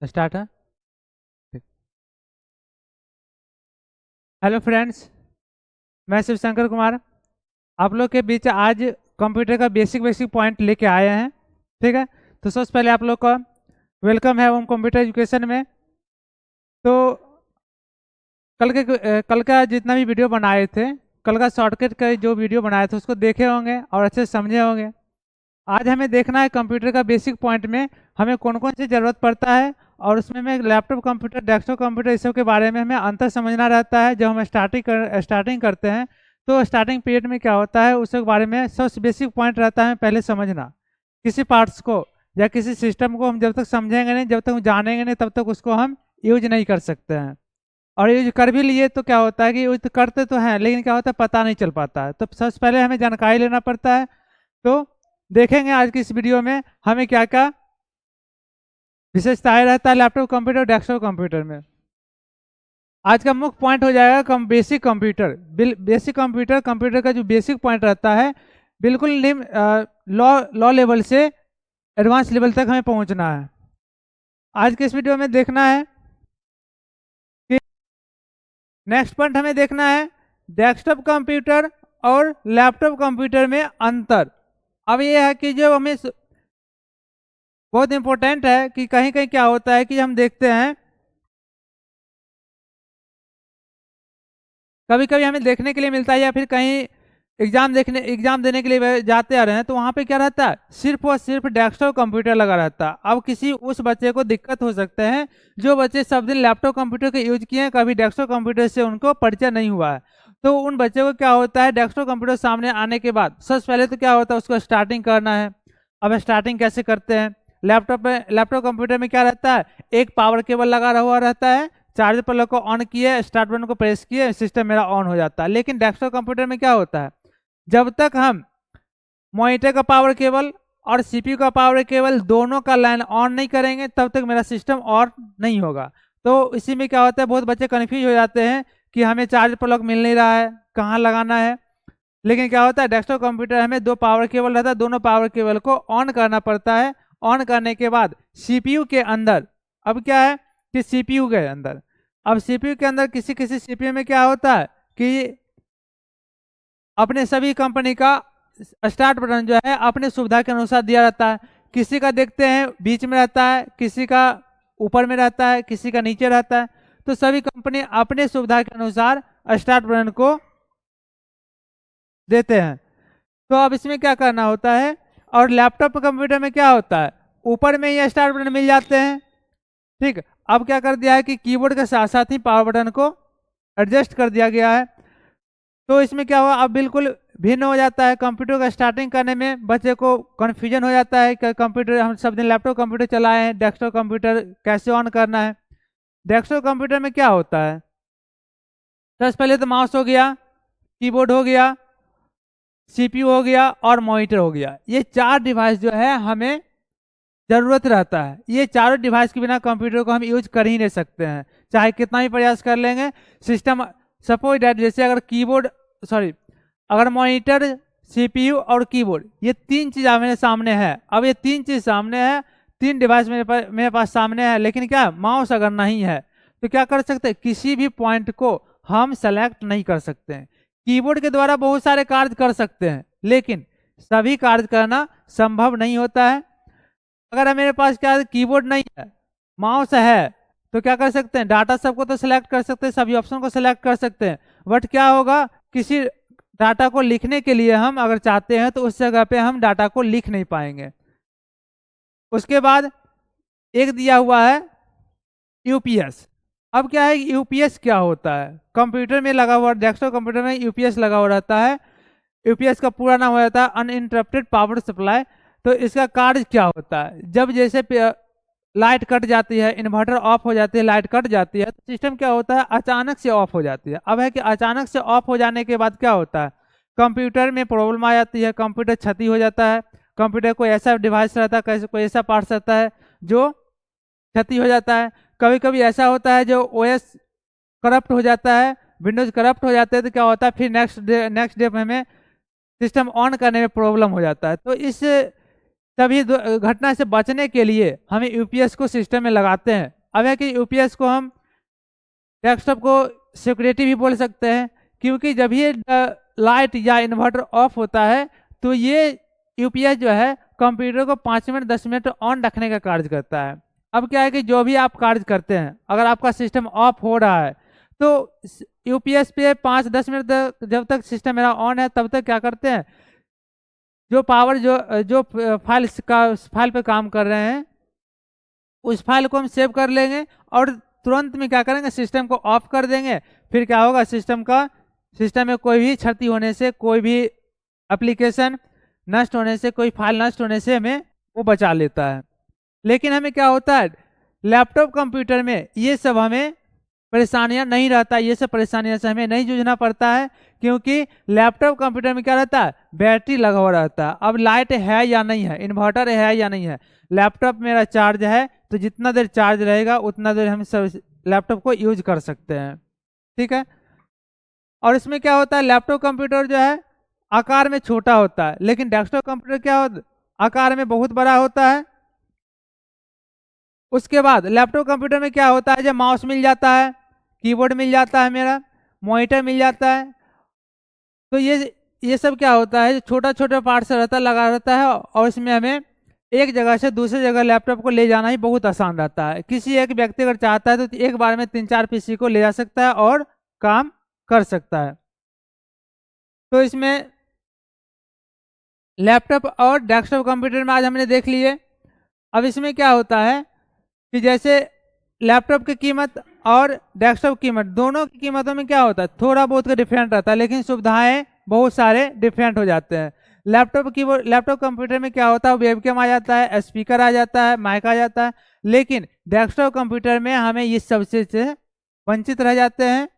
Start है। Hello friends, मैं शिव शंकर कुमार आप लोग के बीच आज कंप्यूटर का बेसिक बेसिक पॉइंट लेके आए हैं। ठीक है, तो सबसे पहले आप लोग का वेलकम है होम कंप्यूटर एजुकेशन में। तो कल का जितना भी वीडियो बनाए थे, कल का शॉर्टकट का जो वीडियो बनाए थे उसको देखे होंगे और अच्छे से समझे होंगे। आज हमें देखना है कंप्यूटर का बेसिक पॉइंट में हमें कौन कौन सी ज़रूरत पड़ता है, और उसमें में लैपटॉप कंप्यूटर, डेस्कटॉप कंप्यूटर, इस सब के बारे में हमें अंतर समझना रहता है। जब हम स्टार्टिंग करते हैं तो स्टार्टिंग पीरियड में क्या होता है उसके बारे में सबसे बेसिक पॉइंट रहता है पहले समझना। किसी पार्ट्स को या किसी सिस्टम को हम जब तक समझेंगे नहीं, जब तक हम जानेंगे नहीं, तब तक उसको हम यूज नहीं कर सकते हैं। और यूज कर भी लिए तो क्या होता है कि यूज तो करते तो हैं, लेकिन क्या होता है पता नहीं चल पाता है। तो सबसे पहले हमें जानकारी लेना पड़ता है। तो देखेंगे आज की इस वीडियो में हमें क्या क्या विशेषताएं रहता है लैपटॉप कंप्यूटर, डेस्कटॉप कंप्यूटर में। आज का मुख्य पॉइंट हो जाएगा basic computer. Basic computer, computer का जो बेसिक पॉइंट रहता है, बिल्कुल निम्न लॉ लॉ लेवल से एडवांस लेवल तक हमें पहुंचना है। आज के इस वीडियो में देखना है कि नेक्स्ट पॉइंट हमें देखना है डेस्कटॉप कंप्यूटर और लैपटॉप कंप्यूटर में अंतर। अब ये है कि जो हमें बहुत इंपॉर्टेंट है कि कहीं कहीं क्या होता है कि हम देखते हैं, कभी कभी हमें देखने के लिए मिलता है या फिर कहीं एग्जाम देने के लिए जाते आ रहे हैं तो वहाँ पे क्या रहता है, सिर्फ और सिर्फ डेस्कटॉप कंप्यूटर लगा रहता है। अब किसी उस बच्चे को दिक्कत हो सकते हैं जो बच्चे सब दिन लैपटॉप कंप्यूटर का यूज किए हैं, कभी डेस्कटॉप कंप्यूटर से उनको परिचय नहीं हुआ है। तो उन बच्चों को क्या होता है, डेस्कटॉप कंप्यूटर सामने आने के बाद सबसे पहले तो क्या होता है उसको स्टार्टिंग करना है। अब स्टार्टिंग कैसे करते हैं, लैपटॉप कंप्यूटर में क्या रहता है, एक पावर केबल लगा हुआ रहता है, चार्ज प्लग को ऑन किए, स्टार्ट बटन को प्रेस किए, सिस्टम मेरा ऑन हो जाता है। लेकिन डेस्कटॉप कंप्यूटर में क्या होता है, जब तक हम मॉनिटर का पावर केबल और सीपीयू का पावर केबल दोनों का लाइन ऑन नहीं करेंगे तब तक मेरा सिस्टम ऑन नहीं होगा। तो इसी में क्या होता है, बहुत बच्चे कन्फ्यूज हो जाते हैं कि हमें चार्ज प्लग मिल नहीं रहा है, कहाँ लगाना है। लेकिन क्या होता है, डेस्कटॉप कंप्यूटर हमें दो पावर केबल रहता है, दोनों पावर केबल को ऑन करना पड़ता है। ऑन करने के बाद सीपीयू के अंदर, अब क्या है कि सीपीयू के अंदर, अब सीपीयू के अंदर किसी किसी सीपीयू में क्या होता है कि अपने सभी कंपनी का स्टार्ट बटन जो है अपने सुविधा के अनुसार दिया रहता है। किसी का देखते हैं बीच में रहता है, किसी का ऊपर में रहता है, किसी का नीचे रहता है। तो सभी कंपनी अपने सुविधा के अनुसार स्टार्ट बटन को देते हैं। तो अब इसमें क्या करना होता है, और लैपटॉप कंप्यूटर में क्या होता है, ऊपर में ही स्टार्ट बटन मिल जाते हैं। ठीक, अब क्या कर दिया है कि कीबोर्ड के साथ साथ ही पावर बटन को एडजस्ट कर दिया गया है। तो इसमें क्या हुआ, अब बिल्कुल भिन्न हो जाता है। कंप्यूटर का स्टार्टिंग करने में बच्चे को कन्फ्यूजन हो जाता है कि कंप्यूटर, हम सब दिन लैपटॉप कंप्यूटर चलाए हैं, डेस्कटॉप कंप्यूटर कैसे ऑन करना है। डेस्कटॉप कंप्यूटर में क्या होता है, सबसे पहले तो माउस हो गया, कीबोर्ड हो गया, सीपीयू हो गया और मॉनिटर हो गया। ये चार डिवाइस जो है हमें जरूरत रहता है। ये चारों डिवाइस के बिना कंप्यूटर को हम यूज कर ही नहीं सकते हैं, चाहे कितना भी प्रयास कर लेंगे। सिस्टम सपोज दैट, जैसे अगर कीबोर्ड, सॉरी, अगर मॉनिटर, सीपीयू और कीबोर्ड, ये तीन चीज मेरे सामने है। अब ये तीन चीज सामने है, तीन डिवाइस मेरे पास सामने है, लेकिन क्या माउस अगर नहीं है तो क्या कर सकते हैं, किसी भी पॉइंट को हम सेलेक्ट नहीं कर सकते हैं। कीबोर्ड के द्वारा बहुत सारे कार्य कर सकते हैं, लेकिन सभी कार्य करना संभव नहीं होता है। अगर मेरे पास क्या है, कीबोर्ड नहीं है, माउस है, तो क्या कर सकते हैं, डाटा सबको तो सिलेक्ट कर सकते हैं, सभी ऑप्शन को सिलेक्ट कर सकते हैं। बट क्या होगा, किसी डाटा को लिखने के लिए हम अगर चाहते हैं तो उस जगह पे हम डाटा को लिख नहीं पाएंगे। उसके बाद एक दिया हुआ है यूपीएस। अब क्या है, यूपीएस क्या होता है, कंप्यूटर में लगा हुआ, डेस्कटॉप कंप्यूटर में यूपीएस लगा हुआ रहता है। यूपीएस का पूरा नाम हो जाता है अनइंटरप्टेड पावर सप्लाई। तो इसका कार्य क्या होता है, जब जैसे लाइट कट जाती है, इन्वर्टर ऑफ हो जाती है, लाइट कट जाती है, तो सिस्टम क्या होता है, अचानक से ऑफ हो जाती है। अब है कि अचानक से ऑफ हो जाने के बाद क्या होता है, कंप्यूटर में प्रॉब्लम आ जाती है, कंप्यूटर क्षति हो जाता है। कंप्यूटर कोई ऐसा डिवाइस रहता है, कैसे कोई ऐसा पार्ट रहता है जो क्षति हो जाता है। कभी कभी ऐसा होता है जो ओएस करप्ट हो जाता है, विंडोज करप्ट हो जाते हैं, तो क्या होता है फिर नेक्स्ट डे में हमें सिस्टम ऑन करने में प्रॉब्लम हो जाता है। तो इस तभी घटना से बचने के लिए हमें यूपीएस को सिस्टम में लगाते हैं। अब है कि यूपीएस को हम डेस्कटॉप को सिक्योरिटी भी बोल सकते हैं, क्योंकि जब ये लाइट या इन्वर्टर ऑफ होता है तो ये यूपीएस जो है कंप्यूटर को 5 मिनट 10 मिनट ऑन रखने का कार्य करता है। अब क्या है कि जो भी आप कार्य करते हैं, अगर आपका सिस्टम ऑफ हो रहा है तो यूपीएस पे 5-10 मिनट तक, जब तक सिस्टम मेरा ऑन है तब तक क्या करते हैं, जो पावर जो फाइल पे काम कर रहे हैं उस फाइल को हम सेव कर लेंगे और तुरंत में क्या करेंगे, सिस्टम को ऑफ कर देंगे। फिर क्या होगा, सिस्टम में कोई भी क्षति होने से, कोई भी एप्लीकेशन नष्ट होने से, कोई फाइल नष्ट होने से हमें वो बचा लेता है। लेकिन हमें क्या होता है, लैपटॉप कंप्यूटर में ये सब हमें परेशानियां नहीं रहता, ये सब परेशानियों से हमें नहीं जूझना पड़ता है, क्योंकि लैपटॉप कंप्यूटर में क्या रहता है, बैटरी लगा हुआ रहता है। अब लाइट है या नहीं है, इन्वर्टर है या नहीं है, लैपटॉप मेरा चार्ज है तो जितना देर चार्ज रहेगा उतना देर हम सब लैपटॉप को यूज कर सकते हैं। ठीक है। और इसमें क्या होता है, लैपटॉप कंप्यूटर जो है आकार में छोटा होता है, लेकिन डेस्कटॉप कंप्यूटर क्या होता है, आकार में बहुत बड़ा होता है। उसके बाद लैपटॉप कंप्यूटर में क्या होता है, जब माउस मिल जाता है, कीबोर्ड मिल जाता है, मेरा मॉनिटर मिल जाता है, तो ये सब क्या होता है, छोटा छोटा पार्ट से लगा रहता है और इसमें हमें एक जगह से दूसरी जगह लैपटॉप को ले जाना ही बहुत आसान रहता है। किसी एक व्यक्ति अगर चाहता है तो एक बार में 3-4 पीसी को ले जा सकता है और काम कर सकता है। तो इसमें लैपटॉप और डेस्कटॉप कंप्यूटर में आज हमने देख लिए। अब इसमें क्या होता है कि जैसे लैपटॉप की कीमत और डेस्कटॉप कीमत, दोनों की कीमतों में क्या होता है, थोड़ा बहुत का डिफरेंट रहता है, लेकिन सुविधाएं बहुत सारे डिफरेंट हो जाते हैं। लैपटॉप कंप्यूटर में क्या होता है, वेबकैम आ जाता है, स्पीकर आ जाता है, माइक आ जाता है, लेकिन डेस्कटॉप कंप्यूटर में हमें ये सबसे वंचित रह जाते हैं।